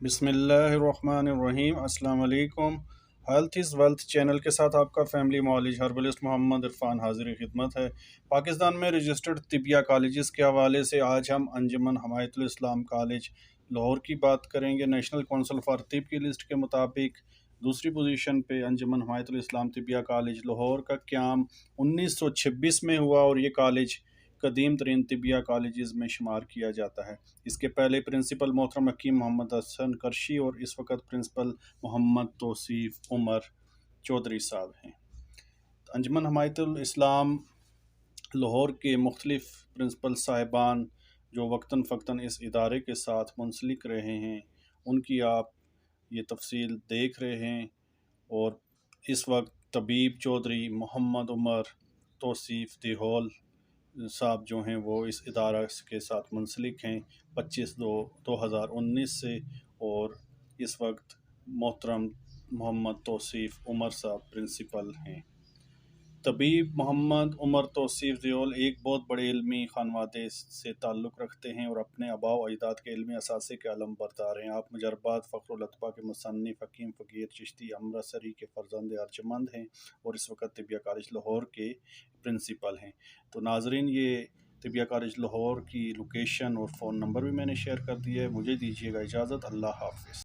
बिस्मिल्लाहिर्रहमानिर्रहीम। अस्सलाम वालेकुम। हेल्थ इज़ वेल्थ चैनल के साथ आपका फैमिली मॉलेज हर्बलिस्ट मोहम्मद इरफान हाजिर खिदमत है। पाकिस्तान में रजिस्टर्ड तिबिया कॉलेजेस के हवाले से आज हम अंजुमन हमायतुल इस्लाम कॉलेज लाहौर की बात करेंगे। नेशनल काउंसिल फॉर तिब की लिस्ट के मुताबिक दूसरी पोजीशन पे अंजुमन हमायतुल इस्लाम तिबिया कॉलेज लाहौर का क़याम 1926 में हुआ और ये कॉलेज कदीम तरीन तिबिया कॉलेजेस में शुमार किया जाता है। इसके पहले प्रिंसिपल मोहतरम हकीम मोहम्मद हसन करशी और इस वक्त प्रिंसिपल मोहम्मद तौसीफ उमर चौधरी साहब हैं। अंजुमन हमायतुल इस्लाम लाहौर के मुख्तलिफ प्रिंसिपल साहिबान जो वक्तन फ़क्तन इस इदारे के साथ मुंसलिक रहे हैं, उनकी आप ये तफसील देख रहे हैं। और इस वक्त तबीब चौधरी मोहम्मद उमर तौसीफ दिहोल साहब जो हैं वो इस इदारा के साथ मुंसलिक हैं 25/2/2019 से। और इस वक्त मोहतरम मोहम्मद तौसीफ उमर साहब प्रिंसिपल हैं। तबीब मोहम्मद उमर तौसीफ दियोल एक बहुत बड़े इल्मी खानवादे से ताल्लुक़ रखते हैं और अपने आबा व अजदाद के इल्मी असासे के अलम बरदार हैं। आप मुजरबात फ़ख्रुल अतबा के मुसन्निफ़ हकीम फ़कीर चिश्ती अमृतसरी के फ़र्जंद अर्जमंद हैं और इस वक्त तिबिया कॉलेज लाहौर के प्रिंसिपल हैं। तो नाज़रीन, ये तिबिया कॉलेज लाहौर की लोकेशन और फ़ोन नंबर भी मैंने शेयर कर दिया है। मुझे दीजिएगा इजाज़त। अल्लाह हाफ़िज़।